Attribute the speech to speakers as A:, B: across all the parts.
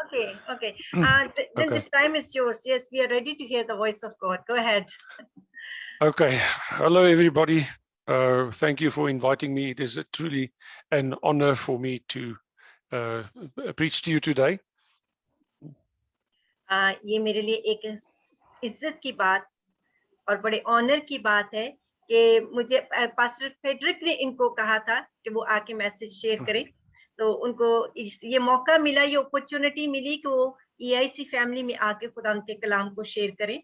A: Okay, okay. Then
B: Okay.
A: this time is yours. Yes, we are ready to hear the voice of God. Go ahead.
B: Okay. Hello, everybody. Thank you for inviting me. It is truly an honor for me to preach to you today.
A: ये मेरे लिए एक इज्जत की बात और बड़े honour की बात है कि मुझे पास्टर फेडरिक ने इनको कहा था कि वो आके मैसेज शेयर करें, तो उनको ये मौका मिला, ये अपॉर्चुनिटी मिली कि वो EIC फैमिली में आके खुदा के कलाम को शेयर करें।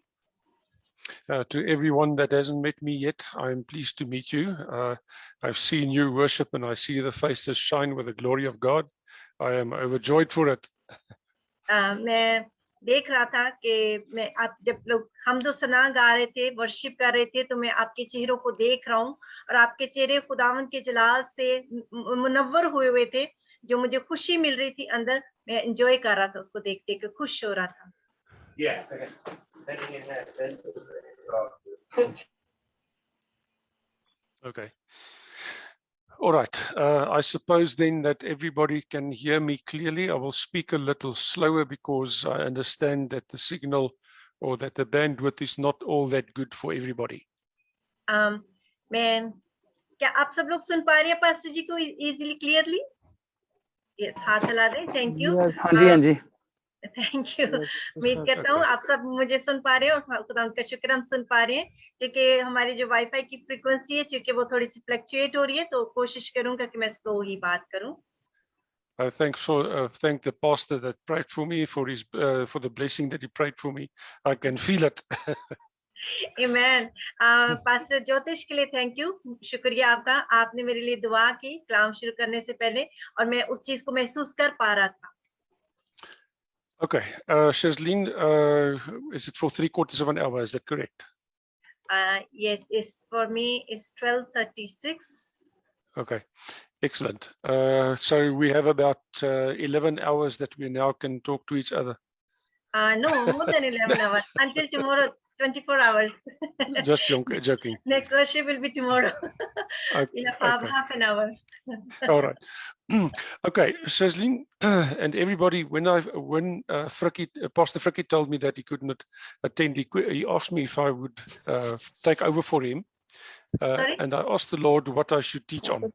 B: To everyone that hasn't met me yet, I'm pleased to meet you. I've seen you worship and I see the faces shine with the glory of God. I am overjoyed for it.
A: मैं देख रहा था कि मैं आप जब लोग हमदो सना गा रहे थे, वर्शिप कर रहे थे, तो मैं आपके चेहरों को देख रहा हूँ और आपके चेहरे खुदावन के जलाल से मुनव्वर हुए थे, जो मुझे खुशी मिल रही थी अंदर। मैं एंजॉय कर रहा था, उसको देख देख के खुश हो रहा था।
B: Okay. All right. I suppose then that everybody can hear me clearly. I will speak a little slower because I understand that the signal or that the bandwidth is not all that good for everybody.
A: मैं क्या आप सब लोग सुन पा रहे हैं pastor जी को easily clearly? Yes, हाथ हिला दें। Thank you.
C: हाँ जी, हाँ जी।
A: Thank you. उम्मीद करता हूँ आप सब मुझे सुन पा रहे हैं और खुदा का शुक्र हम सुन पा रहे हैं, क्योंकि हमारी जो वाईफाई की फ्रीक्वेंसी है, क्योंकि वो थोड़ी सी फ्लक्चुएट हो रही है, तो कोशिश करूंगा कि मैं स्लो ही बात करूं।
B: I thank the pastor that prayed for me for the blessing that he prayed for me. I can feel it.
A: Amen. Pastor ज्योतिष के लिए थैंक यू, शुक्रिया आपका, आपने मेरे लिए दुआ की कलाम शुरू करने से पहले और मैं उस चीज को महसूस कर पा रहा था।
B: Okay, Shazleen, is it for 3/4 of an hour? Is that correct?
A: Yes, it's for me it's 12:36.
B: Okay, excellent. So we have about 11 hours that we now can talk to each other.
A: No, more than 11 hours. Until tomorrow, 24 hours.
B: Just joking.
A: Next worship will be tomorrow.
B: Okay,
A: We'll have half an hour.
B: All right. Okay, Shazleen, and everybody, when Pastor Frikkie told me that he could not attend, he asked me if I would take over for him. And I asked the Lord what I should teach on.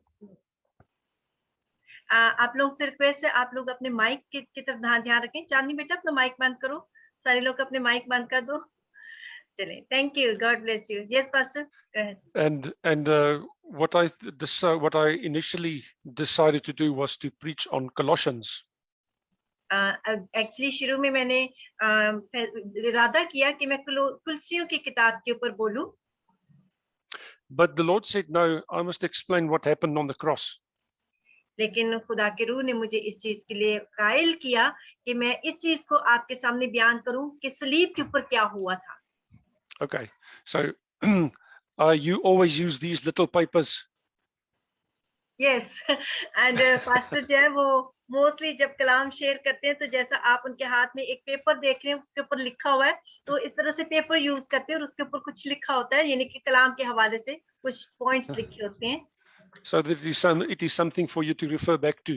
A: आप लोग से request है, आप लोग अपने mic की तरफ ध्यान रखें। चांदनी बेटा अपना माइक बंद करो, सारे लोग अपने माइक बंद कर दो। चलें, thank you, God bless you. Yes pastor, go ahead.
B: And what I initially decided to do was to preach on Colossians.
A: Actually शुरू में मैंने इरादा किया कि मैं कुलसियों की किताब के ऊपर बोलूं,
B: but the Lord said, no, I must explain what happened on the cross.
A: लेकिन खुदा के रूह ने मुझे इस चीज के लिए कायल किया कि मैं इस चीज को आपके सामने बयान करूं कि सलीब के ऊपर क्या हुआ था।
B: Okay, so you always use these little papers.
A: Yes, and pastor जो है वो मोस्टली जब कलाम शेयर करते हैं, तो जैसा आप उनके हाथ में एक पेपर देख रहे हैं, उसके ऊपर लिखा हुआ है, तो इस तरह से पेपर यूज करते हैं और उसके ऊपर कुछ लिखा होता है, यानी कि कलाम के हवाले से कुछ पॉइंट्स लिखे होते हैं।
B: So that it is something for you to refer back to.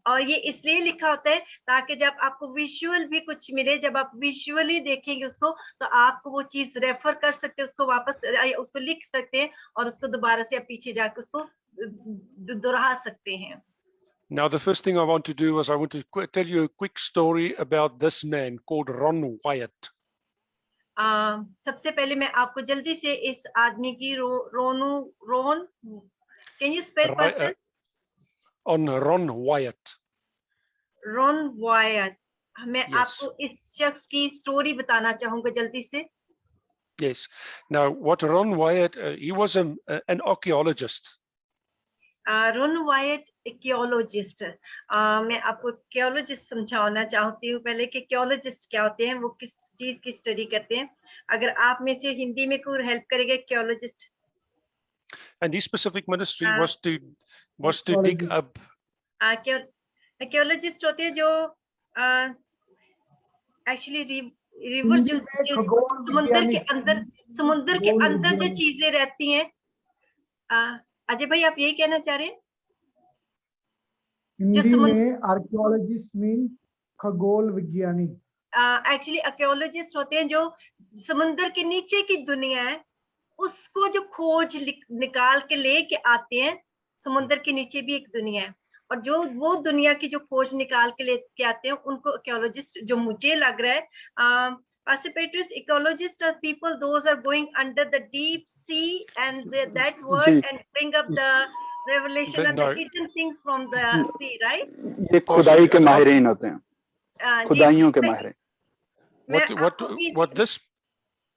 A: और ये इसलिए लिखा होता है ताकि जब आपको विजुअल भी कुछ मिले, जब आप विजुअली देखेंगे उसको, तो आपको वो चीज रेफर कर सकते हैं, उसको वापस उसको लिख सकते हैं और उसको दोबारा से आप पीछे जाकर उसको दोहरा सकते हैं।
B: Now the first thing I want to do is I want to tell you a quick story about this man called Ron Wyatt.
A: सबसे पहले मैं आपको जल्दी से इस आदमी की Ron can you spell person?
B: On Ron Wyatt.
A: Ron Wyatt. मैं
B: Yes.
A: आपको इस शख्स की स्टोरी बताना चाहूंगा जल्दी से।
B: Yes. Now what Ron Wyatt, he was an archaeologist.
A: Ron Wyatt archaeologist. मैं आपको आर्कियोलॉजिस्ट समझाना चाहती हूँ पहले कि आर्कियोलॉजिस्ट क्या होते हैं, वो किस चीज की स्टडी करते हैं। अगर आप में से हिंदी में कोई हेल्प करेगा archaeologist.
B: And his specific ministry was to dig up.
A: Archaeologist होते हैं जो एक्चुअली रिवर जो समुद्र के अंदर जो चीजें रहती हैं। अजय भाई आप यही कहना चाह रहे हैं?
C: हिंदी में आर्कियोलॉजिस्ट मीन खगोल विज्ञानी।
A: एक्चुअली आर्कियोलॉजिस्ट होते हैं जो समुद्र के नीचे की दुनिया है उसको जो खोज निकाल के लेके आते हैं। समुद्र के नीचे भी एक दुनिया है और जो वो दुनिया की जो खोज निकाल के लेके आते हैं उनको आर्कियोलॉजिस्ट, जो मुझे लग रहा है Pastor Petrus, ecologists are people those are going under the deep sea and that word and bring up the revelation and the hidden things from the sea, right?
D: ये खुदाई के माहिरीन होते हैं, खुदाइयों के माहिर।
B: What this?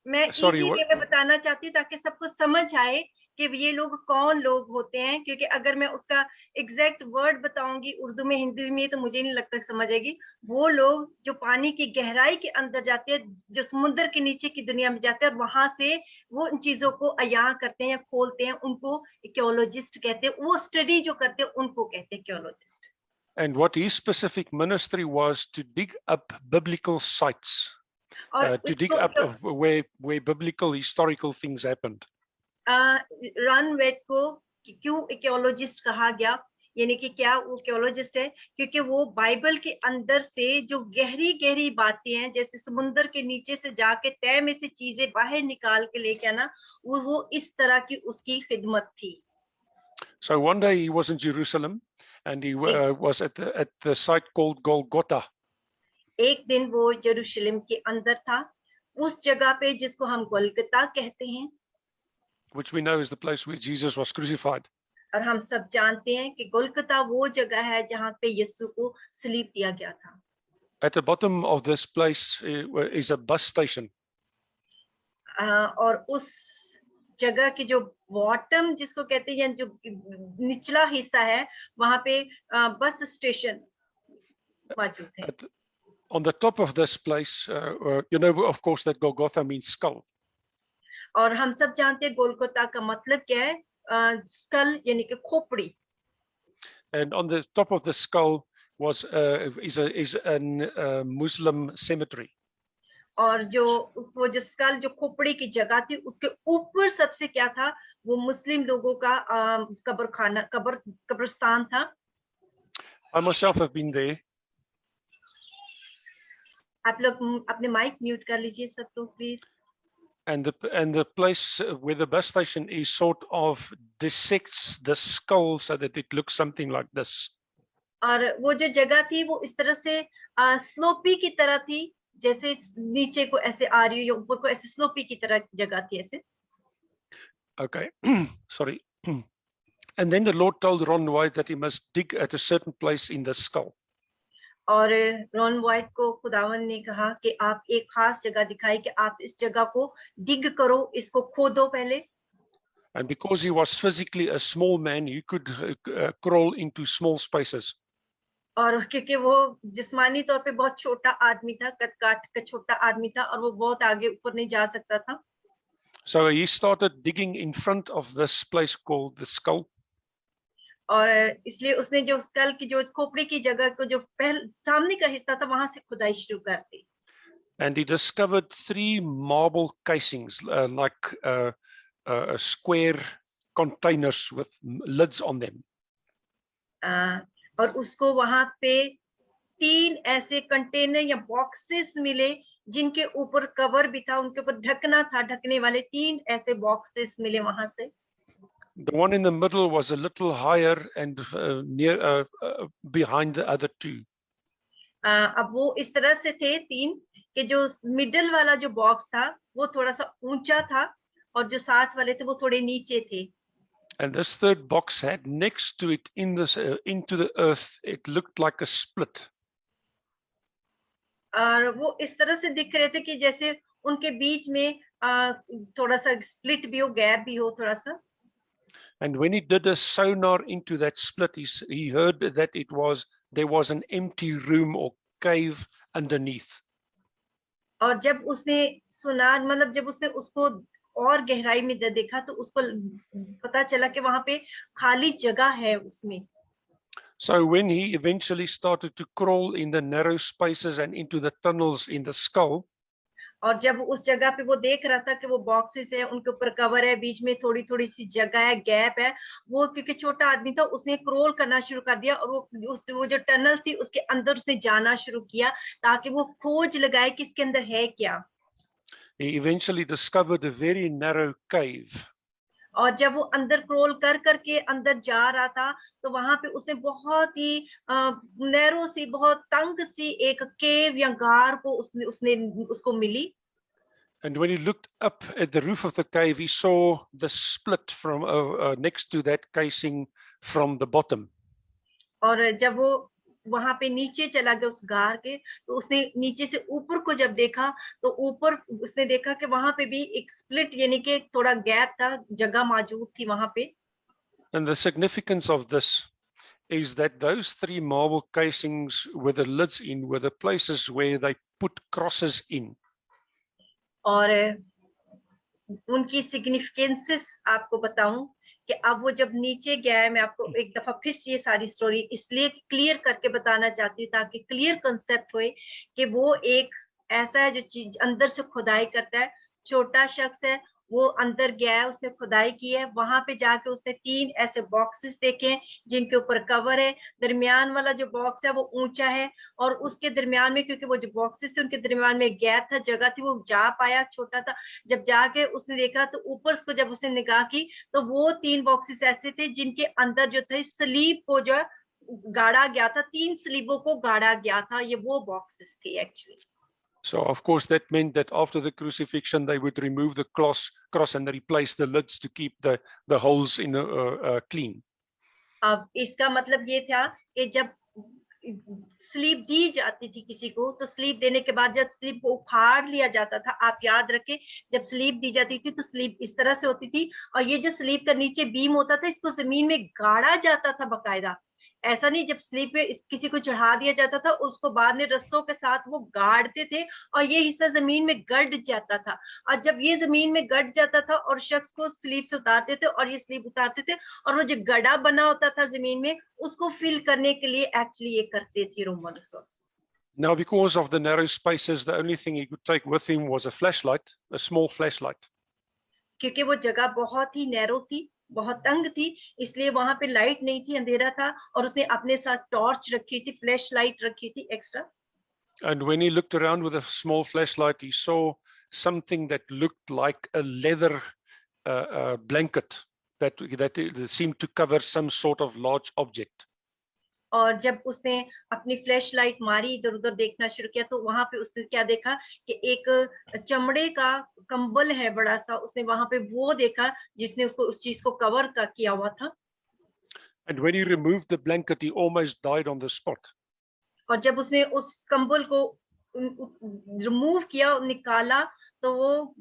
A: मैं इसीलिए मैं बताना चाहती हूँ ताकि सबको समझ आए कि ये लोग कौन लोग होते हैं, क्योंकि अगर मैं उसका एग्जैक्ट वर्ड बताऊंगी उर्दू में हिंदी में तो मुझे नहीं लगता समझ आएगी। वो लोग जो पानी की गहराई के अंदर जाते हैं, जो समुद्र के नीचे की दुनिया में जाते हैं, वहां से वो इन चीजों को अयां करते हैं या खोलते हैं, उनको आर्कियोलॉजिस्ट कहते हैं। वो स्टडी जो करते हैं उनको कहते हैं archaeologist.
B: And what his specific ministry was to dig up biblical sites, to dig up where biblical historical things happened.
A: Ron Wyatt को क्यों आर्कियोलॉजिस्ट कहा गया, यानी कि क्या वो आर्कियोलॉजिस्ट है, क्योंकि वो बाइबल के अंदर से जो गहरी गहरी बातें हैं, जैसे समुद्र के नीचे से जाके तय में से चीजें बाहर निकाल के लेके आना, वो इस तरह की उसकी खिदमत थी।
B: So one day he was in Jerusalem and he was at the site called Golgotha.
A: एक दिन वो यरूशलेम के अंदर था, उस जगह पे जिसको हम गोलगता कहते हैं,
B: which we know is the place where Jesus was crucified.
A: और हम सब जानते हैं कि गोलगता वो जगह है जहाँ पे यीशु को सलीब दिया गया था।
B: At the bottom of this place is a bus station.
A: और उस जगह की जो बॉटम जिसको कहते हैं, जो निचला हिस्सा है, वहां पे बस स्टेशन मौजूद है।
B: On the top of this place, you know, of course, that Golgotha means skull.
A: और हम सब जानते हैं गोलगोता का मतलब क्या है, स्कल यानी कि खोपड़ी।
B: And on the top of the skull was is an Muslim cemetery.
A: और जो वो जो स्कल जो खोपड़ी की जगह थी, उसके ऊपर सबसे क्या था, वो मुस्लिम लोगों का कब्रिस्तान था।
B: I myself have been there.
A: आप लोग अपने माइक म्यूट कर लीजिए सब लोग please.
B: And the place where the bus station is sort of dissects the skull so that it looks something like this.
A: और वो जो जगह थी वो इस तरह से स्लोपी की तरह थी, जैसे नीचे को ऐसे आ रही हो या ऊपर को ऐसे स्लोपी की तरह जगह थी ऐसे।
B: Okay, sorry. And then the Lord told Ron White that he must dig at a certain place in the skull.
A: और रॉन वाइट को खुदावन ने कहा कि आप एक खास जगह दिखाई कि आप इस जगह को डिग करो, इसको खोदो पहले।
B: And because he was physically a small man, he could crawl into small spaces.
A: और क्योंकि वो जिस्मानी तौर पे बहुत छोटा आदमी था, कद काठ का छोटा आदमी था, और वो बहुत आगे ऊपर नहीं जा सकता था।
B: So he started digging in front of this place called the skull.
A: और इसलिए उसने जो स्कल की जो खोपड़ी की जगह को जो सामने का हिस्सा था वहां से खुदाई शुरू कर दी।
B: And he discovered 3 marble casings, like square containers with lids on them.
A: और उसको वहां पे 3 ऐसे कंटेनर या बॉक्सेस मिले जिनके ऊपर कवर भी था, उनके ऊपर ढकना था, ढकने वाले 3 ऐसे बॉक्सेस मिले वहां से।
B: The one in the middle was a little higher and near behind the other 2.
A: अब वो इस तरह से थे 3 कि जो मिडिल वाला जो बॉक्स था वो थोड़ा सा ऊंचा था और जो साथ वाले थे वो थोड़े नीचे थे।
B: And this third box had next to it in this into the earth, it looked like a split.
A: और वो इस तरह से दिख रहे थे कि जैसे उनके बीच में थोड़ा सा स्प्लिट भी हो, गैप भी हो थोड़ा सा।
B: And when he did a sonar into that split, he heard that there was an empty room or cave underneath.
A: और जब उसने सुना, मतलब जब उसने उसको और गहराई में देखा तो उसको पता चला कि वहां पे खाली जगह है उसमें।
B: So when he eventually started to crawl in the narrow spaces and into the tunnels in the skull,
A: और जब उस जगह पे वो देख रहा था कि वो बॉक्सेस है, उनके ऊपर कवर है, बीच में थोड़ी थोड़ी सी जगह है, गैप है, वो क्योंकि छोटा आदमी था, उसने क्रोल करना शुरू कर दिया और वो जो टनल थी उसके अंदर उसने जाना शुरू किया ताकि वो खोज लगाए कि इसके अंदर है क्या।
B: He eventually discovered a very narrow cave.
A: और जब वो अंदर क्रोल कर करके अंदर जा रहा था तो वहां पे उसने बहुत ही नैरो सी, बहुत तंग सी एक केव या गार को उसने उसको मिली।
B: And when he looked up at the roof of the cave, he saw the split from next to that casing from the bottom.
A: और जब वो वहां पे नीचे चला गया उस गार के, तो उसने नीचे से ऊपर को जब देखा तो ऊपर उसने देखा कि वहां पे भी एक स्प्लिट यानी कि थोड़ा गैप था, जगह मौजूद थी वहां पे।
B: And the significance of this is that those three marble casings with the lids in were the places where they put crosses in.
A: और उनकी सिग्निफिकेंसेस आपको बताऊं कि अब वो जब नीचे गया है, मैं आपको एक दफा फिर ये सारी स्टोरी इसलिए क्लियर करके बताना चाहती हूँ ताकि क्लियर कंसेप्ट होए कि वो एक ऐसा है जो चीज अंदर से खुदाई करता है। छोटा शख्स है, वो अंदर गया है, उसने खुदाई की है, वहां पे जाके उसने 3 ऐसे बॉक्सेस देखे जिनके ऊपर कवर है। दरमियान वाला जो बॉक्स है वो ऊंचा है और उसके दरमियान में, क्योंकि वो जो बॉक्सेस थे उनके दरमियान में गैप था, जगह थी, वो जा पाया, छोटा था। जब जाके उसने देखा तो ऊपर उसको जब उसने निगाह की तो वो 3 बॉक्सेस ऐसे थे जिनके अंदर जो थे सलीब को जो गाड़ा गया था, 3 सलीबों को गाड़ा गया था। ये वो बॉक्सेस थे actually.
B: So, of course, that meant that after the crucifixion, they would remove the cross and replace the lids to keep the holes in clean.
A: अब इसका मतलब ये था कि जब स्लीप दी जाती थी किसी को, तो स्लीप देने के बाद जब स्लीप को उखाड़ लिया जाता था, आप याद रखें, जब स्लीप दी जाती थी तो स्लीप इस तरह से होती थी और ये जो स्लीप का नीचे बीम होता था इसको जमीन में गाड़ा जाता था बकायदा। ऐसा नहीं जब स्लीप पे किसी को चढ़ा दिया जाता था उसको बाद में रस्सों के साथ वो गाड़ते थे और ये हिस्सा जमीन में गड़ जाता था। और जब ये जमीन में गड़ जाता था और शख्स को स्लीप से उतारते थे और ये स्लीप उतारते थे और वो जो गड़ा बना होता था जमीन में उसको फिल करने के लिए एक्चुअली ये करते थे Romans.
B: Now, because of the narrow spaces, the only thing he could take with him was a flashlight, a small flashlight.
A: क्योंकि वो जगह बहुत ही नैरो थी, बहुत तंग थी, इसलिए वहां पे लाइट नहीं थी, अंधेरा था और उसने अपने साथ टॉर्च रखी थी, फ्लैश लाइट रखी थी extra.
B: And when he looked around with a small flashlight, he saw something that looked like a leather blanket that seemed to cover some sort of large object.
A: और जब उसने अपनी flash light मारी, इधर उधर देखना शुरू किया, तो वहां पे उसने क्या देखा कि एक चमड़े का कंबल है बड़ा सा, उसने वहां पे वो देखा जिसने उसको उस चीज को कवर का किया हुआ था।
B: And when he removed the blanket, he almost died on the spot.
A: और जब उसने उस कंबल को रिमूव किया, निकाला, तो वो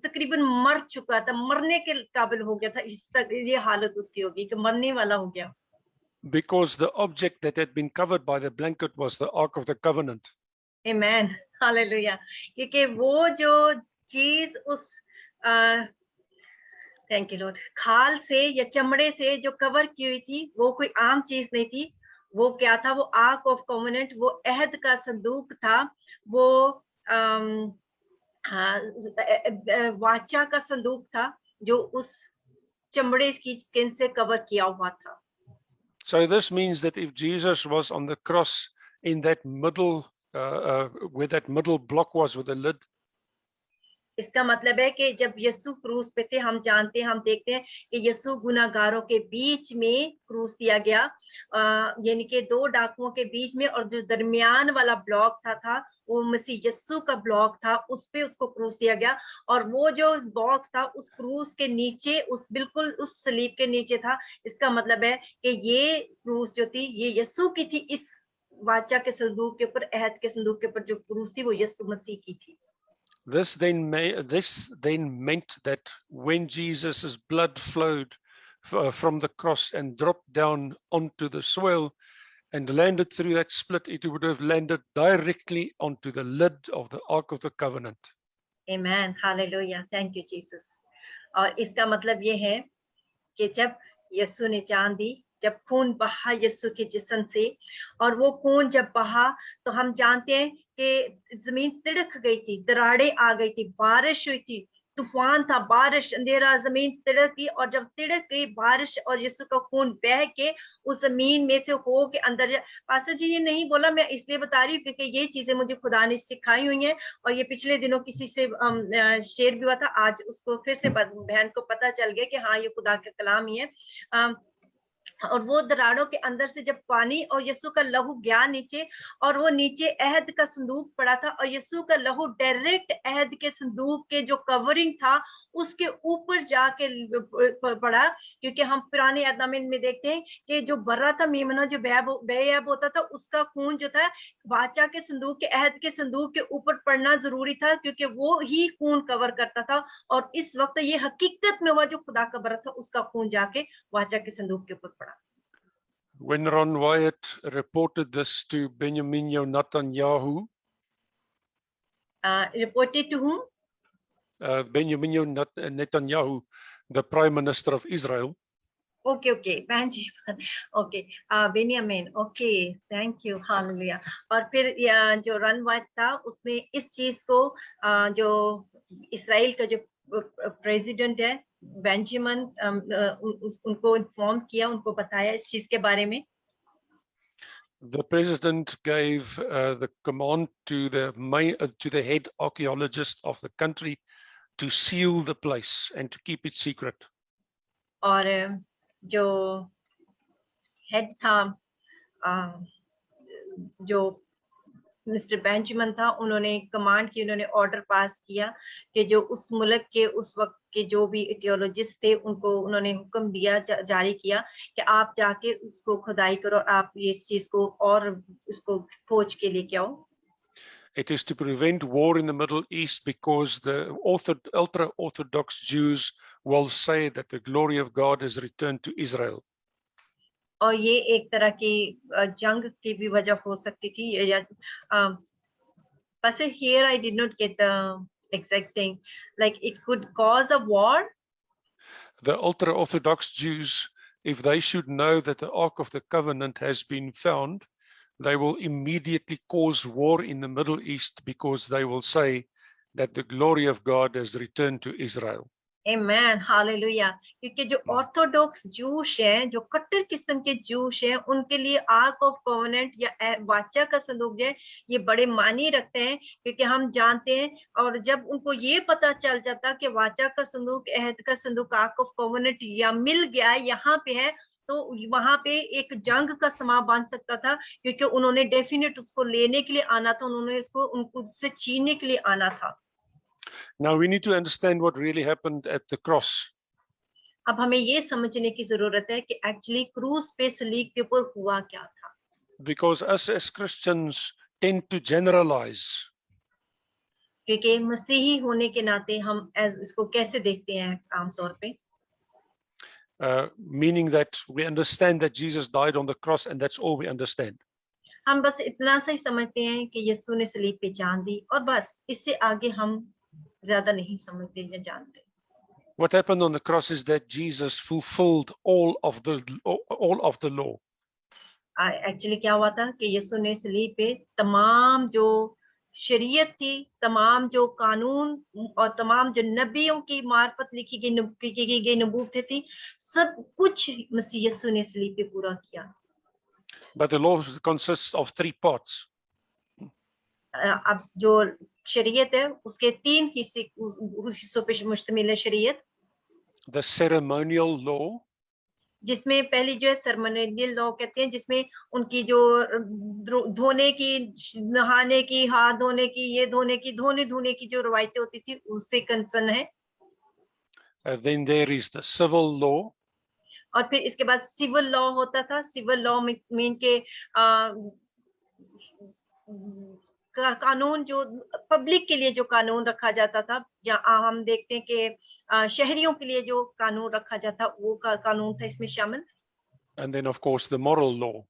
A: तकरीबन मर चुका था, मरने के काबिल हो गया था। इस तक ये हालत उसकी होगी कि मरने वाला हो गया।
B: Because the object that had been covered by the blanket was the Ark of the Covenant.
A: Amen. Hallelujah. क्योंकि वो जो चीज उस थैंक यू लॉर्ड, खाल से या चमड़े से जो कवर की हुई थी वो कोई आम चीज नहीं थी। वो क्या था? वो आर्क ऑफ कॉवेनेंट, वो अहद का संदूक था, वो वाचा का संदूक था जो उस चमड़े की स्किन से कवर किया हुआ था।
B: So this means that if Jesus was on the cross in that middle, where that middle block was with the lid,
A: इसका मतलब है कि जब यीशु क्रूस पे थे, हम जानते हैं, हम देखते हैं कि यीशु गुनाहगारों के बीच में क्रूस दिया गया, यानी कि 2 डाकुओं के बीच में, और जो दरमियान वाला ब्लॉक था वो मसीह यीशु का ब्लॉक था, उस पे उसको क्रूस दिया गया। और वो जो बॉक्स था उस क्रूस के नीचे, उस बिल्कुल उस सलीब के नीचे था। इसका मतलब है कि ये क्रूस जो थी ये यीशु की थी, इस वाचा के संदूक के ऊपर, अहद के संदूक के ऊपर जो क्रूस थी वो यीशु मसीह की थी।
B: this then meant that when Jesus' blood flowed from the cross and dropped down onto the soil and landed through that split, it would have landed directly onto the lid of the Ark of the Covenant.
A: Amen. Hallelujah. Thank you, Jesus. और इसका मतलब ये है कि जब यीशु ने जान दी जब खून बहा यीशु के जिस्म से, और वो खून जब बहा तो हम जानते हैं कि जमीन तिड़क गई थी, दरारें आ गई थी, बारिश हुई थी, तूफान था, बारिश, अंधेरा, जमीन तिड़की, और जब तिड़क गई बारिश और यीशु का खून बह के उस जमीन में से हो के अंदर। पास्टर जी ये नहीं बोला, मैं इसलिए बता रही हूँ क्योंकि ये चीजें मुझे खुदा ने सिखाई हुई हैं, और ये पिछले दिनों किसी से शेयर भी हुआ था, आज उसको फिर से बहन को पता चल गया कि हाँ ये खुदा का कलाम ही है। और वो दरारों के अंदर से जब पानी और यीशु का लहू गया नीचे, और वो नीचे अहद का संदूक पड़ा था, और यीशु का लहू डायरेक्ट अहद के संदूक के जो कवरिंग था उसके ऊपर जाके पड़ा, क्योंकि हम पुराने अहद में देखते हैं कि जो बर्रा था मेमना जो बेयाब होता था, उसका खून जो था वाचा के संदूक के, अहद के संदूक के ऊपर पड़ना जरूरी था, क्योंकि वो ही खून कवर करता था। और इस वक्त ये हकीकत में हुआ, जो खुदा का बर्रा था उसका खून जाके वाचा के संदूक के ऊपर पड़ा।
B: When Ron Wyatt reported this to Benjamin Netanyahu,
A: reported to whom?
B: Benjamin Netanyahu, the Prime Minister of Israel.
A: Okay, okay, Benjamin, okay, thank you, hallelujah. और फिर जो रन वाइट था उसने इस चीज को जो इस्राएल का जो प्रेसिडेंट है बेंजामिन, उनको इन्फॉर्म किया, उनको बताया इस चीज के बारे में।
B: The president gave the command to the head archaeologist of the country to seal the place and to keep it secret.
A: और जो हेड था, जो मिस्टर बेंजामिन था, उन्होंने कमांड की, उन्होंने ऑर्डर पास किया कि जो उस मुल्क के उस वक्त के जो भी आर्कियोलॉजिस्ट थे उनको उन्होंने हुक्म दिया, जारी किया कि आप जाके उसको खुदाई करो, आप ये इस चीज को और उसको खोज के लेके आओ।
B: It is to prevent war in the Middle East because the ultra-Orthodox Jews will say that the glory of God has returned to Israel.
A: और ये एक तरह की जंग की भी वजह हो सकती थी। But here I did not get the exact thing. Like it could cause a war.
B: The ultra-Orthodox Jews, if they should know that the Ark of the Covenant has been found, they will immediately cause war in the Middle East because they will say that the glory of God has returned to Israel.
A: Amen, hallelujah. क्योंकि जो Orthodox Jewish हैं, जो कट्टर किस्म के Jewish हैं, उनके लिए आर्क ऑफ कॉवेनेंट या वाचा का संदूक जो है ये बड़े मानी रखते हैं, क्योंकि हम जानते हैं, और जब उनको ये पता चल जाता कि वाचा का संदूक, अहद का संदूक, आर्क ऑफ कॉवेनेंट या मिल गया यहाँ पे है, तो वहां पे एक जंग का समा बन सकता था, क्योंकि उन्होंने डेफिनेट उसको लेने के लिए आना था, उन्होंने उसको उनसे छीनने के लिए आना था।
B: Now we need to understand what really happened at the cross.
A: अब हमें ये समझने की जरूरत है कि एक्चुअली क्रूस पे सलीब के ऊपर हुआ क्या था।
B: Because us as Christians tend to generalize.
A: क्योंकि मसीही होने के नाते हम इसको कैसे देखते हैं आमतौर पे,
B: meaning that we understand that Jesus died on the cross and that's all we understand.
A: हम बस इतना सा ही समझते हैं कि यीशु ने सलीब पे जान दी, और बस इससे आगे हम ज्यादा नहीं समझते या जानते।
B: What happened on the cross is that Jesus fulfilled all of the law.
A: Actually क्या हुआ था कि यीशु ने सलीब पे तमाम जो शरीयत थी, तमाम जो कानून और तमाम जो नबियों की मार्फत लिखी गई नबूवतें थी, सब कुछ मसीह यीशु ने सलीब पे पूरा किया।
B: But the law consists of 3 parts.
A: अब जो शरीयत है उसके 3 हिस्से, उस हिस्सों पे मुश्तमिल है शरीयत।
B: The ceremonial law,
A: जिसमें पहली जो है सेरेमोनियल लॉ कहते हैं, जिसमें उनकी जो धोने की, नहाने की, हाथ धोने की, ये धोने की जो रवायतें होती थी उससे कंसर्न है।
B: then there is the civil law.
A: और फिर इसके बाद सिविल लॉ होता था। सिविल लॉ मीन के कानून जो पब्लिक के लिए जो कानून रखा जाता था, जहाँ हम देखते हैं कि शहरियों के लिए जो कानून रखा जाता वो कानून था इसमें शामिल।
B: And then of course the moral law.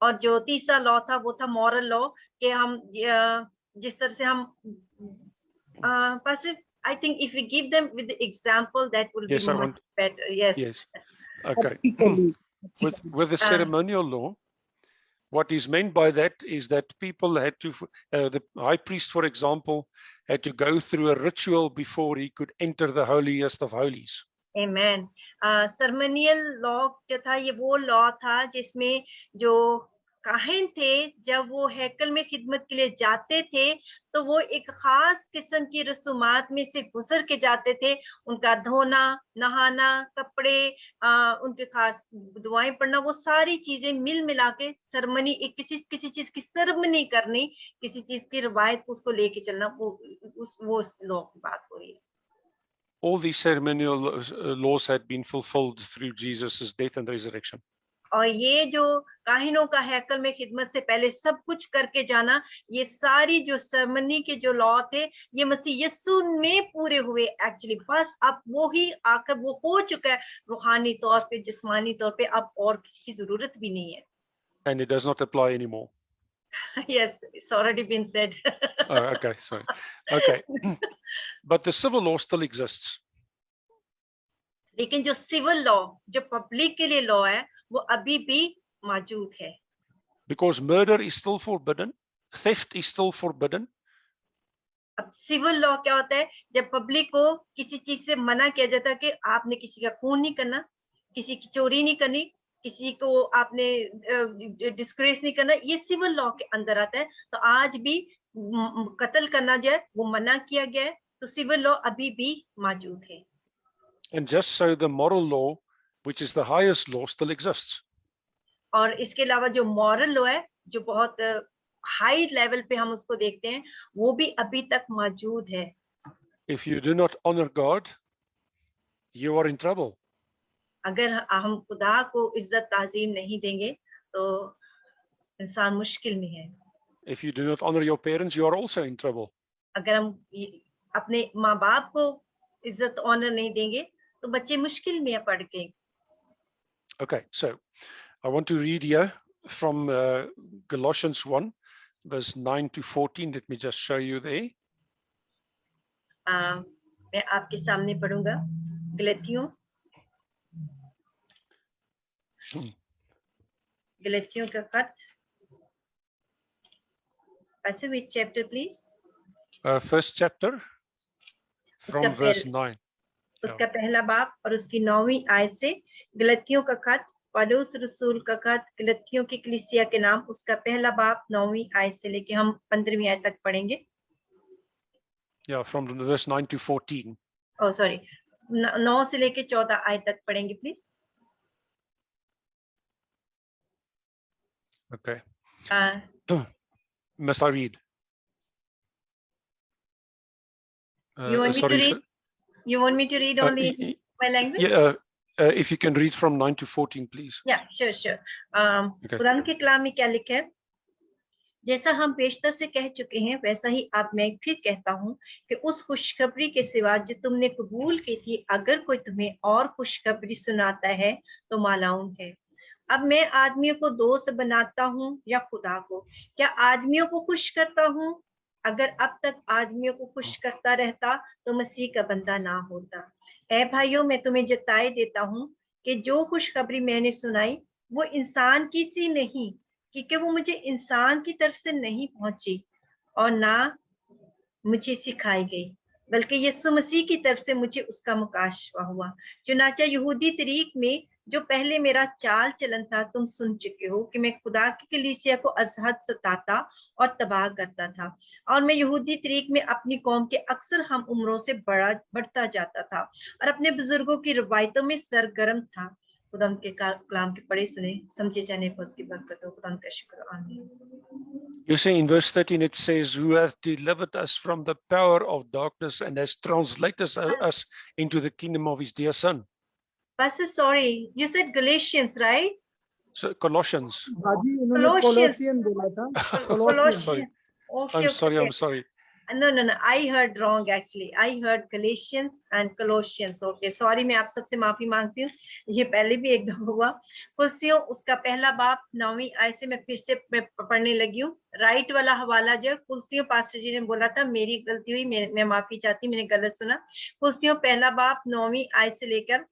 A: और जो तीसरा लॉ था वो था मॉरल लॉ, कि हम जिस तरह से हम I think if we give them with the example that will be more better. Yes.
B: Okay. with the ceremonial law, what is meant by that is that people had to, the high priest, for example, had to go through a ritual before he could enter the holiest of holies.
A: Amen. Ceremonial law जो था ये वो law था जिसमें जो काहिन थे जब वो हैकल में खिदमत के लिए जाते थे तो वो एक खास किस्म की रसूमात में से गुजर के जाते थे। उनका धोना, नहाना, कपड़े, उनके खास दुआएं पढ़ना, वो सारी चीजें मिल मिला के सेरेमनी, एक किसी चीज की सेरेमनी करनी, किसी चीज की रवायत को उसको लेके चलना, वो लॉ की बात हो रही है।
B: All these ceremonial laws had been fulfilled through Jesus' death and resurrection.
A: और ये जो काहिनों का हैकल में खिदमत से पहले सब कुछ करके जाना, ये सारी जो सेरेमनी के जो लॉ थे ये मसीह यीशु में पूरे हुए एक्चुअली। बस अब वो ही आकर वो हो चुका है रूहानी तौर पे, जिस्मानी तौर पे, अब और किसी की जरूरत भी नहीं है।
B: And it does not apply anymore.
A: Yes, it's already been said.
B: Oh, okay, sorry. Okay. But the civil law still exists.
A: लेकिन जो सिविल लॉ, जो पब्लिक के लिए लॉ है, वो अभी भी मौजूद है।
B: Because murder is still forbidden, theft is still forbidden.
A: अब सिविल लॉ क्या होता है? जब पब्लिक को किसी चीज से मना किया जाता है कि आपने किसी का खून नहीं करना, किसी की चोरी नहीं करनी, किसी को आपने डिस्ग्रेस नहीं करना, ये सिविल लॉ के अंदर आता है। तो आज भी कत्ल करना जो है वो मना किया गया है, तो सिविल लॉ अभी भी मौजूद है।
B: And just so the moral law, which is the highest law, still exists.
A: और इसके अलावा जो मॉरल लॉ है, जो बहुत हाई लेवल पे हम उसको देखते हैं, वो भी अभी तक मौजूद है।
B: If you do not honor God, you are in trouble.
A: अगर हम खुदा को इज्जत ताजीम नहीं देंगे तो इंसान मुश्किल में है।
B: If you do not honor your parents, you are also in trouble.
A: अगर हम अपने माँ बाप को इज्जत ऑनर नहीं देंगे तो बच्चे मुश्किल में पड़ के।
B: Okay, so I want to read here from Colossians 1, verse 9 to 14. Let me just show you there.
A: मैं आपके सामने पढ़ूंगा गलतियों का खत। ऐसे which chapter please?
B: First chapter from verse 9.
A: उसका पहला बाब और उसकी 9वीं आयत से। गलतियों का खत, पौलुस रसूल का खत गलतियों की कलीसिया के नाम, उसका पहला बाब 9वीं आयत से लेके हम 15वीं आयत तक पढ़ेंगे।
B: Yeah, from verse 9 to 14.
A: Oh, sorry, 9 से लेके 14 आयत तक पढ़ेंगे please.
B: Okay. Must I read?
A: You want me to read only my language?
B: Yeah, if you can read from 9 to 14, please.
A: Yeah, sure. Quran के कलाम में क्या लिखा है? जैसा हम पेशतर से कह चुके हैं वैसा ही अब मैं फिर कहता हूँ कि उस खुशखबरी के सिवा जो तुमने कबूल की थी, अगर कोई तुम्हें और खुशखबरी सुनाता है तो मालाउन है। अब मैं आदमियों को दोस्त बनाता हूँ या खुदा को? क्या आदमियों को खुश करता हूँ? अगर अब तक आदमियों को खुश करता रहता तो मसीह का बंदा ना होता। ऐ भाइयों, मैं तुम्हें जताए देता हूँ कि जो खुशखबरी मैंने सुनाई वो इंसान की सी नहीं, क्योंकि वो मुझे इंसान की तरफ से नहीं पहुंची और ना मुझे सिखाई गई, बल्कि यीशु मसीह की तरफ से मुझे उसका मुकाशवा हुआ। चुनाचा यहूदी तरीक में जो पहले मेरा चाल चलन था तुम सुन चुके हो कि मैं खुदा की कलीसिया को अजहद सताता और तबाह करता था, और मैं यहूदी तरीक में अपनी कौम के अक्सर हम उम्रों से बढ़ता जाता था और अपने बुजुर्गों की रवायतों में सरगर्म था। खुदा के कलाम के पढ़े सुने समझे जाने पर उसकी बरकत हो। खुदा का शुक्र। आमीन।
B: You see in verse 13 it says, who hath delivered us from the power of darkness and has translated us into the kingdom of his dear son.
A: Pastor, sorry, you said Galatians, right?
B: So Colossians.
A: Colossians.
B: Sorry.
A: Okay.
B: I'm sorry.
A: No, I heard wrong actually. I heard Galatians and Colossians. Okay, sorry, मैं आप सबसे माफी मांगती हूँ, ये पहले भी एक दफा हुआ। कुलसियों उसका पहला बाब 9वीं आयत से मैं फिर से पढ़ने लगी हूँ। राइट वाला हवाला जो कुलसियों पास्टर जी ने बोला था, मेरी गलती हुई, मैं माफी चाहती, मैंने गलत सुना। कुलसियों पहला बाब 9वीं आयत से लेकर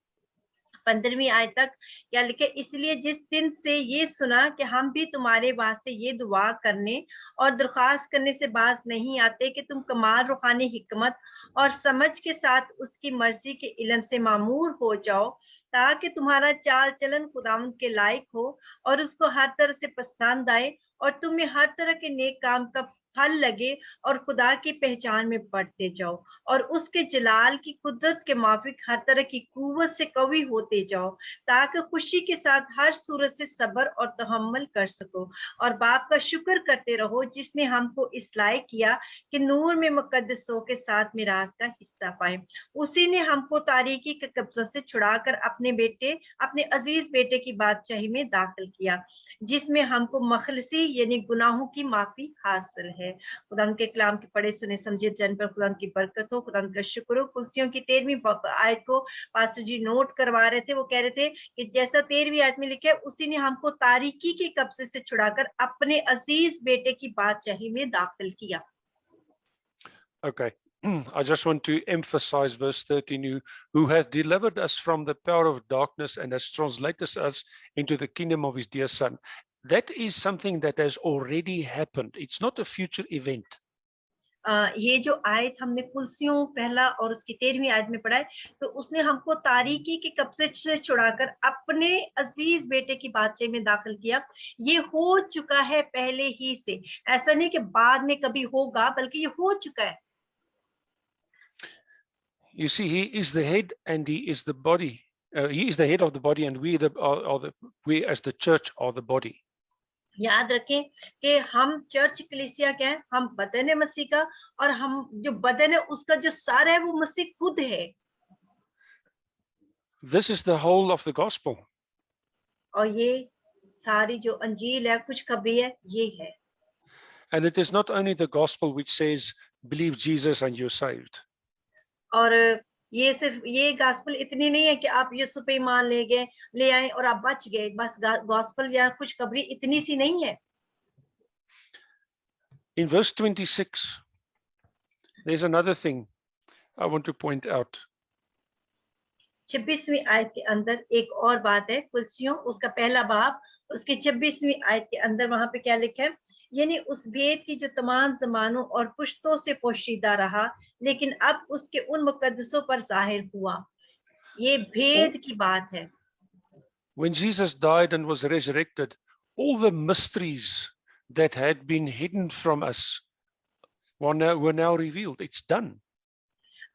A: 15वीं आयत तक क्या लिखे, इसलिए जिस दिन से ये सुना कि हम भी तुम्हारे वास्ते ये दुआ करने और दरख्वास्त करने से बाज नहीं आते कि तुम कमाल रूहानी हिकमत और समझ के साथ उसकी मर्जी के इल्म से मामूर हो जाओ, ताकि तुम्हारा चाल चलन खुदावंद के लायक हो और उसको हर तरह से पसंद आए और तुम्हें हर तरह के नेक काम का फल लगे और खुदा की पहचान में बढ़ते जाओ और उसके जलाल की कुदरत के माफिक हर तरह की कुव्वत से कवी होते जाओ, ताकि खुशी के साथ हर सूरत से सब्र और तहम्मुल कर सको और बाप का शुक्र करते रहो जिसने हमको इस लायक किया कि नूर में मुकद्दसों के साथ मिराज का हिस्सा पाए। उसी ने हमको तारीकी के कब्जा से छुड़ाकर अपने अजीज बेटे की बादशाही में दाखिल किया, जिसमें हमको मखलसी यानी गुनाहों की माफी हासिल है। खुदा के कलाम के पढ़े सुने समझे जन पर खुदा की बरकत हो, खुदा का शुक्र हो। कुर्सियों की 13वीं आयत को पास्टर जी नोट करवा रहे थे, वो कह रहे थे कि जैसा 13वीं आयत में लिखा है, उसी ने हमको तारीकी के कब्जे से छुड़ाकर अपने अजीज बेटे की बादशाही में दाखिल किया।
B: Okay. I just want to emphasize verse 13, who hath delivered us from the power of darkness and has translated us into the kingdom of his dear son. That is something that has already happened. It's not a future event.
A: ये जो आयत हमने कुर्सियों पहला और उसकी 13वीं आयत में पढ़ा है, तो उसने हमको तारीकी के कब्जे से छुड़ाकर अपने अजीज बेटे की बादशाही में दाखिल किया। ये हो चुका है पहले ही से, ऐसा नहीं कि बाद में कभी होगा, बल्कि ये हो चुका है।
B: You see, he is the head and he is the body. He is the head of the body, and we as the church are the body.
A: याद रखें कि हम चर्च कलीसिया क्या है, हम बदन है मसीह का, और हम जो बदन है उसका जो सार है वो मसीह खुद है।
B: This is the whole of the gospel.
A: और ये सारी जो अंजील है, खुशखबरी है, ये है।
B: And it is not only the gospel which says believe Jesus and you're saved.
A: और ये सिर्फ ये गॉस्पेल इतनी नहीं है कि आप यीशु पे ईमान ले आए और आप बच गए, बस गॉस्पेल या खुशखबरी इतनी सी नहीं है।
B: In verse 26, there's another thing I want to point out.
A: 26वीं आयत के अंदर एक और बात है, कुलसियों उसका पहला बाब, उसकी 26वीं आयत के अंदर वहां पे क्या लिखा है, यानी उस भेद की जो तमाम जमानों और पुश्तों से पोशीदा रहा, लेकिन अब उसके उन मुकद्दसों पर जाहिर हुआ। ये भेद की बात है।
B: When Jesus died and was resurrected, all the mysteries that had been hidden from us were now revealed. It's done.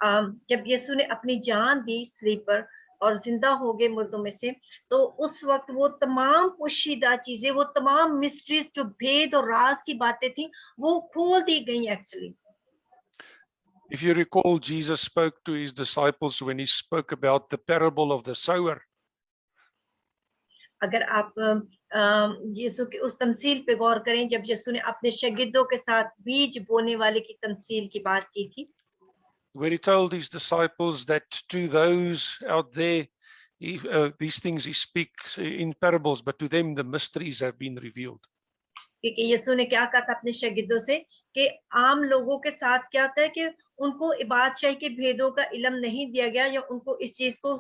A: जब यीशु ने अपनी जान दी सलीब पर और जिंदा हो गए मुर्दों में से, तो उस वक्त वो तमाम पोशीदा चीजें, वो तमाम मिस्ट्रीज, जो भेद और राज की बातें थी, वो खोल दी गई actually.
B: If you recall, Jesus spoke to his disciples when he spoke about the parable of the sower.
A: अगर आप यीशु की उस तमसील पे गौर करें, जब यीशु ने अपने शागिर्दों के साथ बीज बोने वाले की तमसील की बात की थी,
B: where he told his disciples that to those out there, these things he speaks in parables, but to them the mysteries have been revealed.
A: क्योंकि यीशु ने क्या कहा था अपने शागिर्दों से कि आम लोगों के साथ क्या होता है कि उनको बादशाही के भेदों का इल्म नहीं दिया गया, या उनको इस चीज को